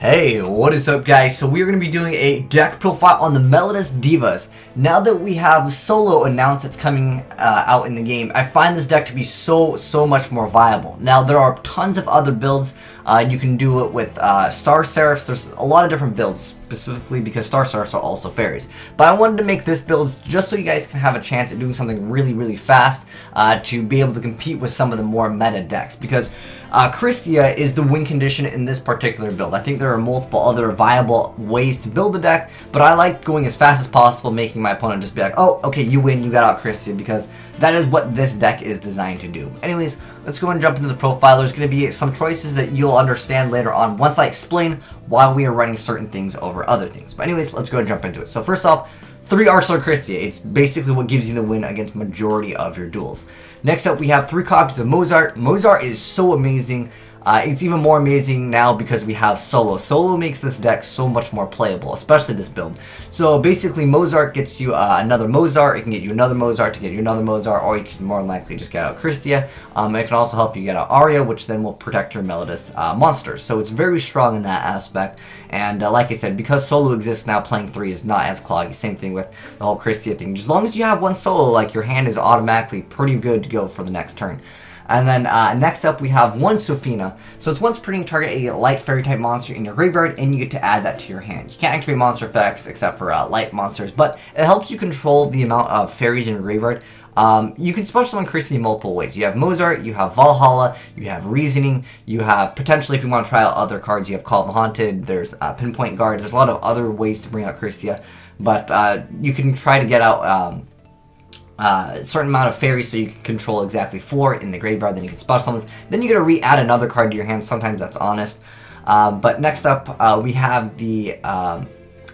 Hey, what is up guys? So we're going to be doing a deck profile on the Melodious Divas. Now that we have Solo announced it's coming out in the game, I find this deck to be so much more viable. Now there are tons of other builds. You can do it with Star Seraphs. There's a lot of different builds, specifically because Star Seraphs are also fairies. But I wanted to make this build just so you guys can have a chance at doing something really fast to be able to compete with some of the more meta decks. Because Christia is the win condition in this particular build. I think there are multiple other viable ways to build the deck, but I like going as fast as possible, making my opponent just be like, oh, okay, you win, you got out Christia, because that is what this deck is designed to do. Anyways, let's go and jump into the profile. There's going to be some choices that you'll understand later on once I explain why we are running certain things over other things. But anyways, let's go and jump into it. So first off, 3 Arsenal Christia. It's basically what gives you the win against majority of your duels. Next up, we have 3 copies of Mozart. Mozart is so amazing. It's even more amazing now because we have Solo. Solo makes this deck so much more playable, especially this build. So basically, Mozart gets you another Mozart. It can get you another Mozart to get you another Mozart, or you can more than likely just get out Christia. It can also help you get out Aria, which then will protect your Melodious monsters. So it's very strong in that aspect. And like I said, because Solo exists now, playing 3 is not as cloggy. Same thing with the whole Christia thing. As long as you have one Solo, like your hand is automatically pretty good to go for the next turn. And then next up we have 1 Sofina. So it's once per turn, target a light fairy type monster in your graveyard, and you get to add that to your hand. You can't activate monster effects except for light monsters, but it helps you control the amount of fairies in your graveyard. You can special summon Christia in multiple ways. You have Mozart, you have Valhalla, you have Reasoning, you have potentially, if you want to try out other cards, you have Call of the Haunted, there's Pinpoint Guard, there's a lot of other ways to bring out Christia, but you can try to get out a certain amount of fairies so you can control exactly 4 in the graveyard, then you can special summons, then you gotta re-add another card to your hand. Sometimes that's honest. But next up we have the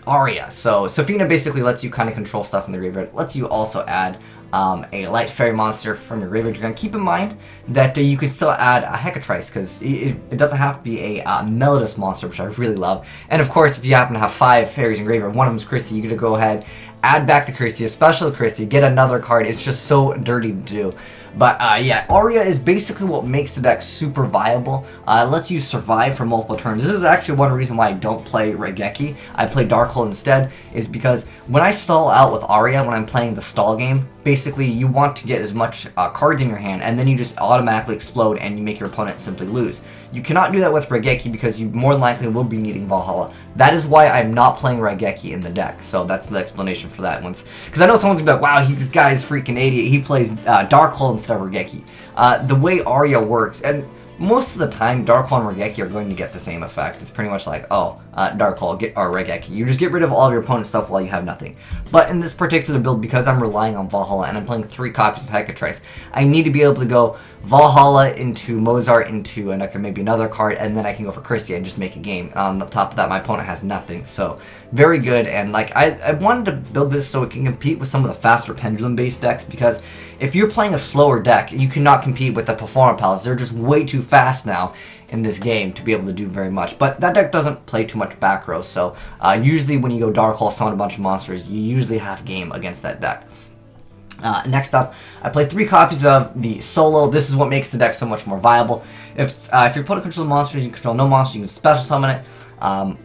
Aria. So Sofina basically lets you kind of control stuff in the graveyard, lets you also add a light fairy monster from your graveyard. You're going to keep in mind that you can still add a Hecatrice, because it doesn't have to be a Melodious monster, which I really love. And of course, if you happen to have 5 fairies in graveyard, one of them is Christia, you're going to go ahead, add back the Christia, special Christia, get another card. It's just so dirty to do. But yeah, Aria is basically what makes the deck super viable. It lets you survive for multiple turns. This is actually one reason why I don't play Raigeki. I play Darkhold instead, is because when I stall out with Aria, when I'm playing the stall game, basically you want to get as much cards in your hand, and then you just automatically explode and you make your opponent simply lose. You cannot do that with Raigeki because you more than likely will be needing Valhalla. That is why I'm not playing Raigeki in the deck. So that's the explanation for that. Because I know someone's gonna be like, wow, this guy's freaking idiot. He plays Darkhold instead of Raigeki. The way Aria works, and most of the time, Darkhold and Raigeki are going to get the same effect. It's pretty much like, oh, Darkhold or Raigeki. You just get rid of all of your opponent's stuff while you have nothing. But in this particular build, because I'm relying on Valhalla and I'm playing 3 copies of Hecatrice, I need to be able to go Valhalla into Mozart into maybe another card, and then I can go for Christia and just make a game. On the top of that, my opponent has nothing. So very good. And like I wanted to build this so it can compete with some of the faster pendulum-based decks, because if you're playing a slower deck, you cannot compete with the Performer Pals. They're just way too fast now in this game to be able to do very much. But that deck doesn't play too much back row, so usually when you go Darkhold, summon a bunch of monsters, you usually have game against that deck. Next up, I play 3 copies of the Solo. This is what makes the deck so much more viable. If your opponent controls monsters, you control no monster, you can special summon it.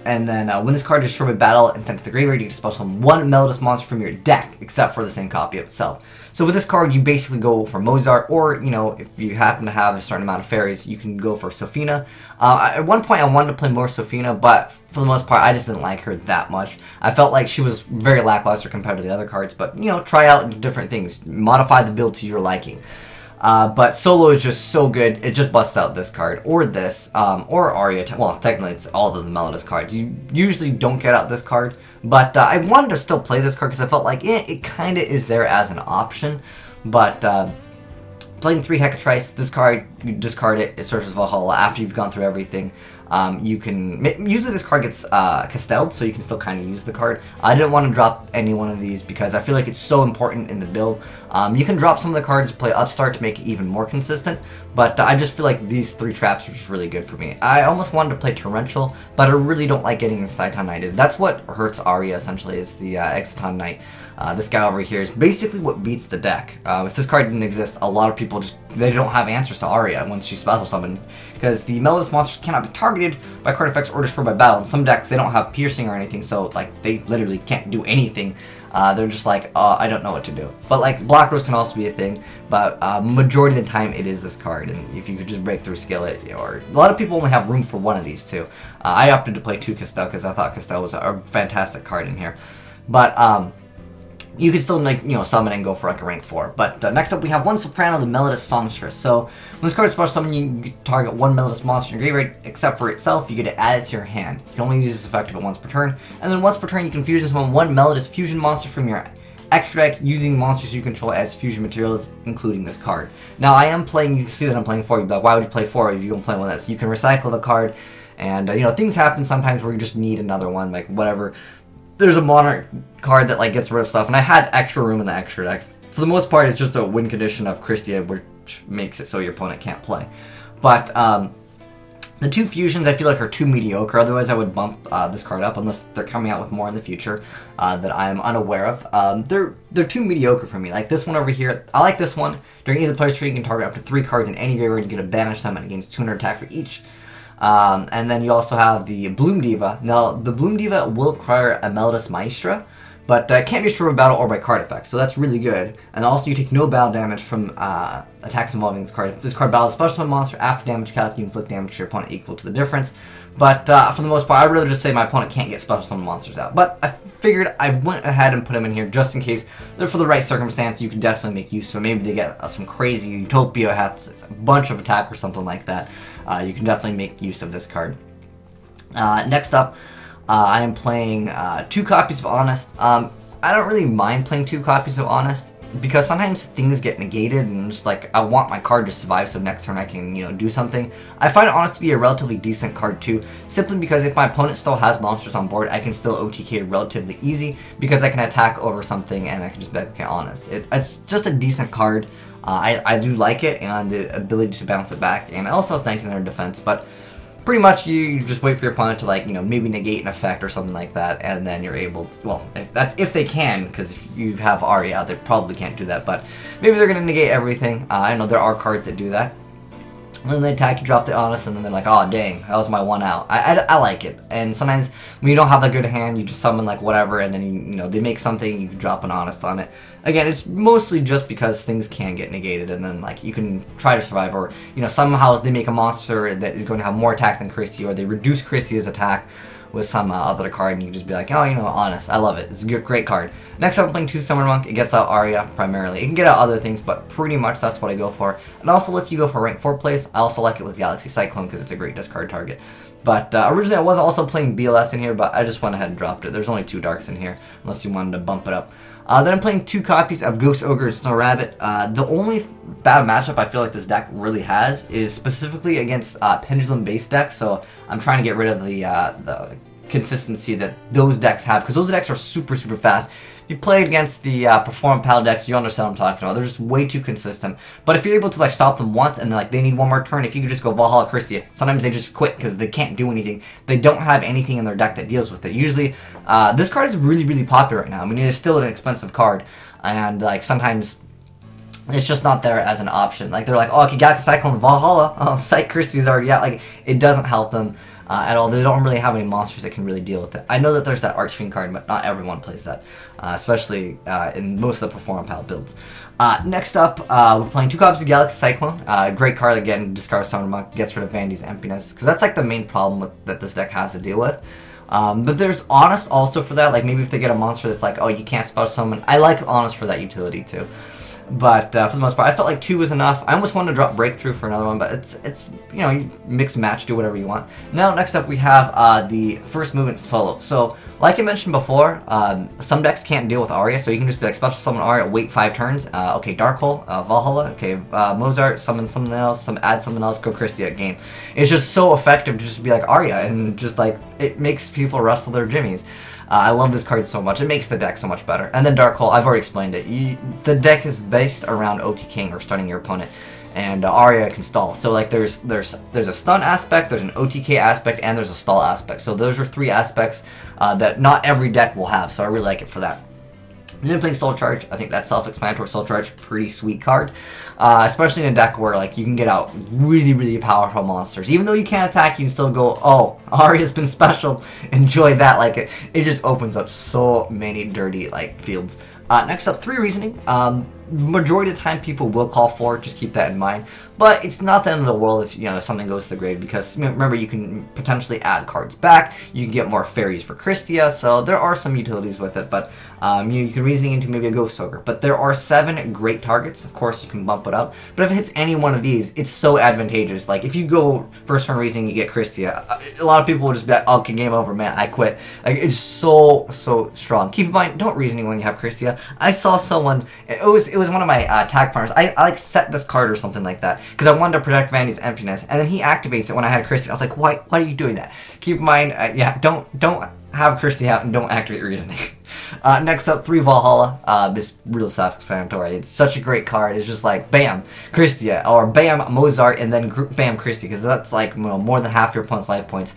And then when this card is destroyed by battle and sent to the graveyard, you can special summon 1 Melodious monster from your deck, except for the same copy of itself. So with this card, you basically go for Mozart, or, you know, if you happen to have a certain amount of fairies, you can go for Sofina. At one point, I wanted to play more Sofina, but for the most part, I just didn't like her that much. I felt like she was very lackluster compared to the other cards, but, you know, try out different things. Modify the build to your liking. But Solo is just so good, it just busts out this card, or this, or Aria. Well, technically it's all of the Melodious cards. You usually don't get out this card, but I wanted to still play this card because I felt like it kind of is there as an option. But playing 3 Hecatrice, this card, you discard it, it searches Valhalla after you've gone through everything. You can, usually this card gets castelled, so you can still kind of use the card. I didn't want to drop any one of these because I feel like it's so important in the build. You can drop some of the cards to play Upstart to make it even more consistent, but I just feel like these 3 traps are just really good for me. I almost wanted to play Torrential, but I really don't like getting Exciton Knighted. That's what hurts Aria, essentially, is the Exciton Knight. This guy over here is basically what beats the deck. If this card didn't exist, a lot of people just they don't have answers to Aria once she's special summoned, because the Melodious monsters cannot be targeted by card effects or destroyed by battle. In some decks, they don't have piercing or anything, so like they literally can't do anything. They're just like, I don't know what to do. But like Black Rose can also be a thing, but majority of the time it is this card, and if you could just break through Skillet, or a lot of people only have room for one of these too. I opted to play 2 Castell because I thought Castell was a fantastic card in here, but you can still make, summon and go for like a rank 4. But next up we have 1 Soprano, the Melodious Songstress. So when this card is special summon, you can target 1 Melodious monster in your graveyard, except for itself, you get to add it to your hand. You can only use this effect once per turn, and then once per turn you can fusion summon 1 Melodious fusion monster from your extra deck using monsters you control as fusion materials, including this card. Now I am playing, you can see that I'm playing 4, you'd be like, why would you play 4 if you don't play one of this? You can recycle the card, and things happen sometimes where you just need another one, like whatever. There's a Monarch card that like gets rid of stuff, and I had extra room in the extra deck. For the most part, it's just a win condition of Christia, which makes it so your opponent can't play. But the 2 fusions I feel like are too mediocre. Otherwise, I would bump this card up, unless they're coming out with more in the future that I am unaware of. They're too mediocre for me. Like this one over here, I like this one. During either player's turn, you can target up to 3 cards in any graveyard and get a banish them and gains 200 attack for each. And then you also have the Bloom Diva. Now, the Bloom Diva will require a Melodious Maestra, but it can't be destroyed by battle or by card effects, so that's really good. And also, you take no battle damage from attacks involving this card. If this card battles a special summon monster, after damage calc, you inflict damage to your opponent equal to the difference. But for the most part, I'd rather just say my opponent can't get special summon monsters out. But I figured I went ahead and put them in here just in case. They're for the right circumstance. You can definitely make use of them. Maybe they get some crazy Utopia, has a bunch of attack or something like that. You can definitely make use of this card. Next up, I am playing 2 copies of Honest. I don't really mind playing 2 copies of Honest, because sometimes things get negated and just like I want my card to survive so next turn I can do something. I find Honest to be a relatively decent card too, simply because if my opponent still has monsters on board, I can still OTK relatively easy because I can attack over something and I can just be like, okay, Honest. It's just a decent card. I do like it and the ability to bounce it back, and it also has 1900 defense, but pretty much you just wait for your opponent to like, maybe negate an effect or something like that, and then you're able to, well, if they can, because if you have Aria out, they probably can't do that, but maybe they're going to negate everything. I know there are cards that do that. And then they attack, you drop the Honest, and then they're like, oh dang, that was my 1 out. I like it. And sometimes when you don't have that good hand, you just summon like whatever, and then they make something, you can drop an Honest on it. Again, it's mostly just because things can get negated, and then like you can try to survive, or somehow they make a monster that is going to have more attack than Christie, or they reduce Christie's attack with some other card, and you can just be like, oh, Honest, I love it. It's a great card. Next up, I'm playing 2 Summoner Monk. It gets out Aria primarily. It can get out other things, but pretty much that's what I go for. It also lets you go for rank 4 plays. I also like it with Galaxy Cyclone because it's a great discard target. But originally I was also playing BLS in here, but I just went ahead and dropped it. There's only 2 darks in here, unless you wanted to bump it up. Then I'm playing 2 copies of Ghost Ogre Snow Rabbit. The only bad matchup I feel like this deck really has is specifically against Pendulum-based decks, so I'm trying to get rid of the consistency that those decks have, because those decks are super fast. If you play against the Perform Pal decks, you understand what I'm talking about. They're just way too consistent. But if you're able to like stop them once and like they need one more turn, if you could just go Valhalla Christia, sometimes they just quit because they can't do anything. They don't have anything in their deck that deals with it. Usually, this card is really popular right now. I mean, it is still an expensive card, and like sometimes it's just not there as an option. Like they're like, oh, okay, Galaxy Cyclone Valhalla. Oh, Psych Christie's already out. Like it doesn't help them at all. They don't really have any monsters that can really deal with it. I know that there's that Archfiend card, but not everyone plays that, especially in most of the Perform Pal builds. Next up, we're playing 2 copies of Galaxy Cyclone. Great card, again, discard Summoner Monk, gets rid of Vandy's Emptiness, because that's like the main problem that this deck has to deal with. But there's Honest also for that, like maybe if they get a monster that's like, oh, you can't spell summon. I like Honest for that utility too. But for the most part, I felt like 2 was enough. I almost wanted to drop Breakthrough for another one, but it's you mix and match, do whatever you want. Now, next up, we have the First Movement Follow. So, like I mentioned before, some decks can't deal with Aria, so you can just be like, special summon Aria, wait 5 turns. Okay, Dark Hole, Valhalla, okay, Mozart, summon something else, add something else, go Christia, game. It's just so effective to just be like Aria, and just like, it makes people wrestle their jimmies. I love this card so much. It makes the deck so much better. And then Dark Hole, I've already explained it. The deck is based around OTKing or stunning your opponent, and Aria can stall. So like there's a stun aspect, there's an OTK aspect, and there's a stall aspect. So those are 3 aspects that not every deck will have. So I really like it for that. If you're playing Soul Charge, I think that self-explanatory Soul Charge, pretty sweet card. Especially in a deck where like you can get out really, really powerful monsters. Even though you can't attack, you can still go, oh, Aria's been special. Enjoy that. Like it just opens up so many dirty like fields. Next up, 3 Reasoning. Majority of the time people will call for it, just keep that in mind. But it's not the end of the world if, you know, something goes to the grave, because remember, you can potentially add cards back, you can get more fairies for Christia, so there are some utilities with it, but you can Reasoning into maybe a Ghost Ogre. But there are 7 great targets, of course you can bump it up, but if it hits any one of these, it's so advantageous. Like if you go first turn Reasoning, you get Christia, a lot of people will just be like, oh, okay, game over, man, I quit. Like it's so strong. Keep in mind, don't Reasoning when you have Christia. I saw someone, it was one of my tag partners, I like set this card or something like that, because I wanted to protect Vandy's emptiness, and then he activates it when I had Christie. I was like, why are you doing that? Keep in mind, yeah, don't have Christie out and don't activate Reasoning. Next up, 3 Valhalla. This real self-explanatory. It's such a great card. It's just like, bam, Christia, or bam, Mozart, and then bam, Christie, because that's like, you know, more than half your opponent's life points.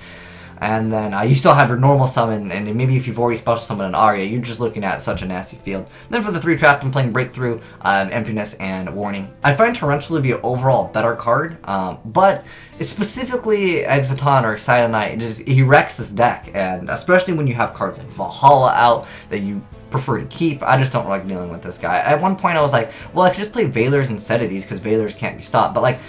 And then you still have your normal summon, and maybe if you've already special summoned an Aria, you're just looking at such a nasty field. Then for the 3 Trapped, I'm playing Breakthrough, Emptiness, and Warning. I find Tarantula to be an overall better card, but it's specifically Exciton or Excitonite, he wrecks this deck, and especially when you have cards like Valhalla out that you prefer to keep. I just don't like dealing with this guy. At one point I was like, well, I could just play Veilers instead of these because Veilers can't be stopped, but like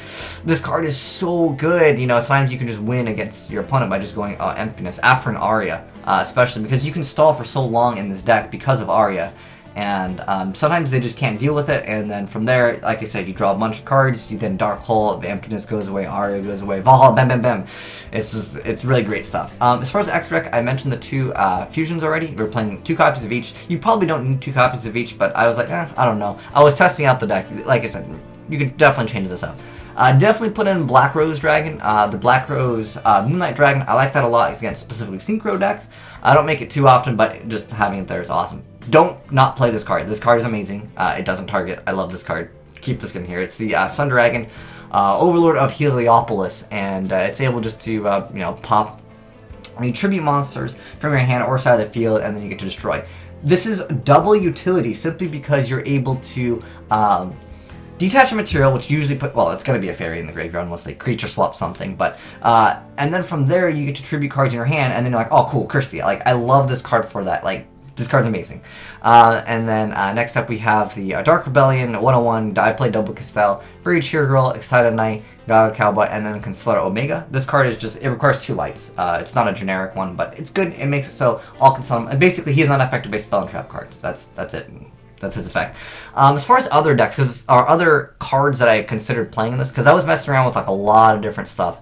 this card is so good, you know, sometimes you can just win against your opponent by just going Emptiness after an Aria, especially because you can stall for so long in this deck because of Aria. And sometimes they just can't deal with it, and then from there, like I said, you draw a bunch of cards, you then Dark Hole, the Emptiness goes away, Aria goes away, Valhalla, bam, bam, bam. It's really great stuff. As far as extra deck, I mentioned the 2 fusions already. We're playing 2 copies of each. You probably don't need 2 copies of each, but I was like, I don't know. I was testing out the deck. Like I said, you could definitely change this up. Definitely put in Black Rose Dragon, the Black Rose Moonlight Dragon. I like that a lot against specifically Synchro decks. I don't make it too often, but just having it there is awesome. Don't not play this card. This card is amazing. It doesn't target. I love this card. Keep this in here. It's the Sun Dragon, Overlord of Heliopolis, and it's able just to, you know, pop tribute monsters from your hand or side of the field, and then you get to destroy. This is double utility simply because you're able to detach a material, which usually well, it's going to be a fairy in the graveyard unless they creature swap something, but and then from there you get to tribute cards in your hand, and then you're like, oh cool, Kirsty. Like I love this card for that. Like this card's amazing. And then next up we have the Dark Rebellion 101. I play Double Castell, Very Cheer Girl, Excited Knight, Gaga Cowboy, and then Consular Omega. This card is just, it requires 2 lights. It's not a generic one, but it's good. It makes it so all can summon. Basically, he's not affected by spell and trap cards. That's it. That's his effect. As far as other decks, because our other cards that I considered playing in this, because I was messing around with like a lot of different stuff.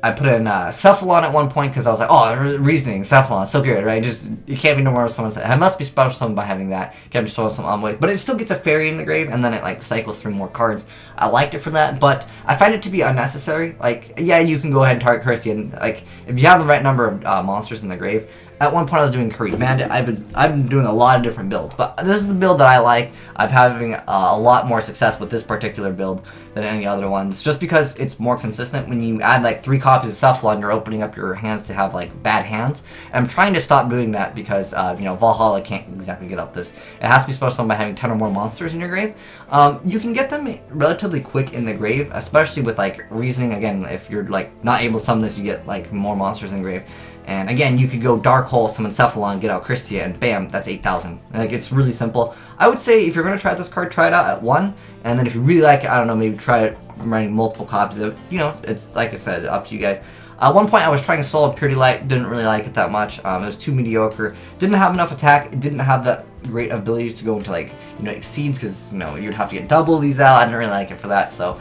I put in Cephalon at one point because I was like, oh, Reasoning, Cephalon, so good, right? Just, you can't be no more someone said. I must be special summoned by having that. Can't be special summoned, but it still gets a fairy in the grave, and then it like cycles through more cards. I liked it for that, but I find it to be unnecessary. Like, yeah, you can go ahead and target Kirsty, and like, if you have the right number of monsters in the grave. At one point I was doing Kareem Bandit. I've been doing a lot of different builds, but this is the build that I like. I'm having a lot more success with this particular build than any other ones, just because it's more consistent. When you add like 3 copies of Cephalon, you're opening up your hands to have like bad hands. And I'm trying to stop doing that because you know, Valhalla can't exactly get up this. It has to be special by having 10 or more monsters in your grave. You can get them relatively quick in the grave, especially with like Reasoning. Again, if you're like not able to summon this, you get like more monsters in the grave. And again, you could go Dark Hole, summon Cephalon, get out Christia, and bam, that's 8,000. Like, it's really simple. I would say if you're going to try this card, try it out at 1. And then if you really like it, I don't know, maybe try it running multiple copies of, you know, it's, like I said, up to you guys. At one point, I was trying Soul of Purity Light, didn't really like it that much. It was too mediocre. Didn't have enough attack, it didn't have that great abilities to go into, like, you know, exceeds, because, you know, you'd have to get double these out. I didn't really like it for that, so,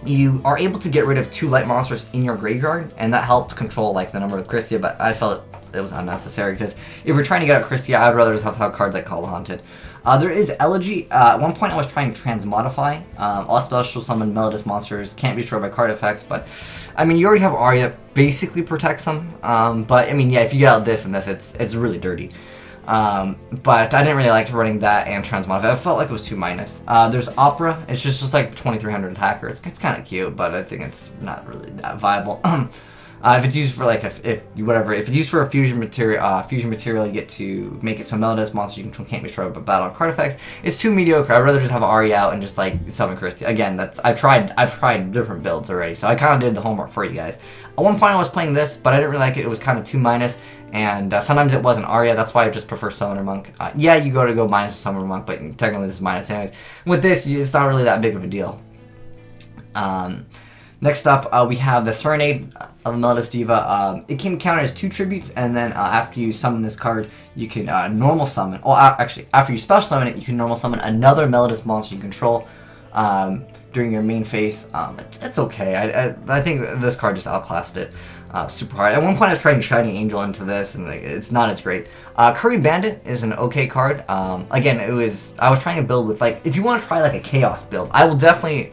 you are able to get rid of 2 light monsters in your graveyard, and that helped control like the number of Christia, but I felt it was unnecessary because if you're trying to get out Christia, I'd rather just have cards like Call the Haunted. There is Elegy. At one point I was trying to transmodify. All special summon Melodious monsters can't be destroyed by card effects, but I mean, you already have Arya that basically protects them, but I mean, yeah, if you get out this and this, it's really dirty. But I didn't really like running that and transmodify. I felt like it was too minus. There's Opera. It's just like 2300 attacker. It's kind of cute, but I think it's not really that viable. If it's used for like if it's used for a fusion material, you get to make it so Melodious monster you control can't be destroyed by battle card effects. It's too mediocre. I'd rather just have Ari out and just like summon Christy. Again, I've tried different builds already, so I kind of did the homework for you guys. At one point I was playing this, but I didn't really like it. It was kind of too minus, and sometimes it wasn't Arya. That's why I just prefer Summoner Monk. Yeah, you go minus with Summoner Monk, but technically this is minus anyways. With this, it's not really that big of a deal. Next up, we have the Serenade of the Melodious Diva. It can count as 2 tributes, and then after you summon this card, you can normal summon. Oh, actually, after you special summon it, you can normal summon another Melodious monster you control during your main phase. It's okay. I think this card just outclassed it super hard. At one point, I was trying Shining Angel into this, and like, it's not as great. Curry Bandit is an okay card. Again, I was trying to build with like, if you want to try like a Chaos build, I will definitely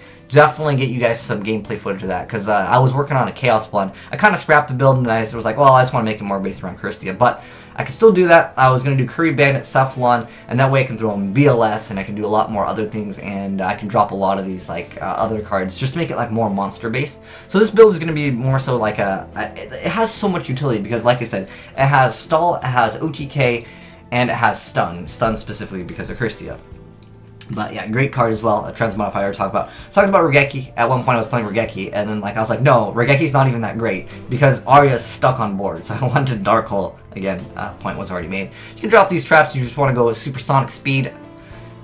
get you guys some gameplay footage of that, because I was working on a Chaos one. I kind of scrapped the build and I was like, well, I just want to make it more based around Christia, but I can still do that. I was going to do Curry Bandit, Cephalon, and that way I can throw in BLS, and I can do a lot more other things, and I can drop a lot of these like other cards just to make it like more monster based. So this build is going to be more so like it has so much utility, because like I said, it has stall, it has OTK, and it has stun specifically because of Christia. But yeah, great card as well. A trans modifier I talked about Regeki. At one point I was playing Regeki, and then like I was like, no, Regeki's not even that great because Arya's stuck on board. So I wanted Dark Hole again. Point was already made. You can drop these traps. You just want to go with supersonic speed.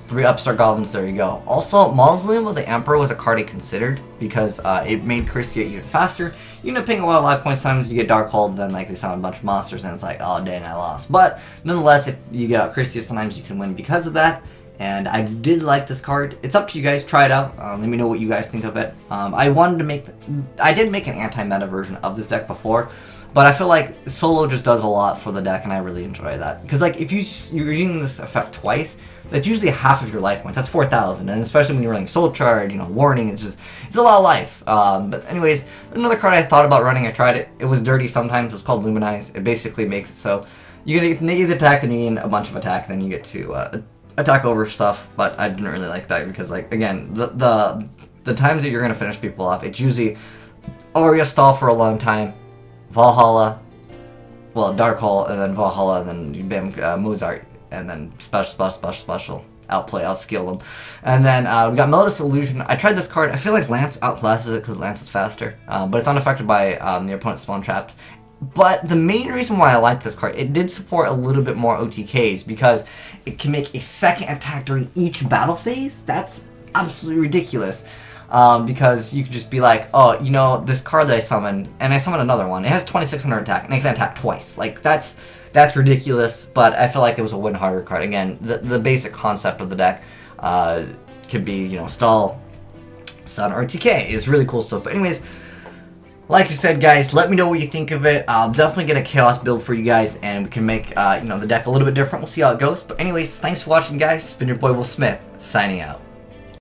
3 upstart goblins. There you go. Also, Mausoleum of the Emperor was a card I considered because it made Christia even faster. You end up paying a lot of life points. Sometimes you get Dark Hold, then like they summon a bunch of monsters, and it's like, oh dang, I lost. But nonetheless, if you get out Christia, sometimes you can win because of that. And I did like this card. It's up to you guys. Try it out. Let me know what you guys think of it. I did make an anti-meta version of this deck before, but I feel like solo just does a lot for the deck, and I really enjoy that. Because like if you're using this effect twice, that's usually half of your life points. That's 4,000, and especially when you're running Soul Charge, you know, Warning, it's a lot of life. But anyways, another card I thought about running. I tried it. It was dirty sometimes. It was called Luminize. It basically makes it so you get negative attack, then you gain a bunch of attack, then you get to attack over stuff, but I didn't really like that because, like, again, the times that you're gonna finish people off, it's usually Arya stall for a long time, Valhalla, well, Dark Hole, and then Valhalla, and then bam, Mozart, and then special, outplay, outskill them, and then we got Melodious Illusion. I tried this card. I feel like Lance outclasses it because Lance is faster, but it's unaffected by the opponent's spawn traps. But the main reason why I like this card, it did support a little bit more OTKs because it can make a second attack during each battle phase. That's absolutely ridiculous. Because you could just be like, oh, you know, this card that I summoned, and I summoned another one, it has 2,600 attack, and it can attack twice. Like, that's ridiculous, but I feel like it was a win harder card. Again, the basic concept of the deck could be, you know, stall, stun, or TK is really cool stuff. But anyways, like I said, guys, let me know what you think of it. I'll definitely get a Chaos build for you guys, and we can make, you know, the deck a little bit different. We'll see how it goes. But anyways, thanks for watching, guys. It's been your boy, Will Smith, signing out.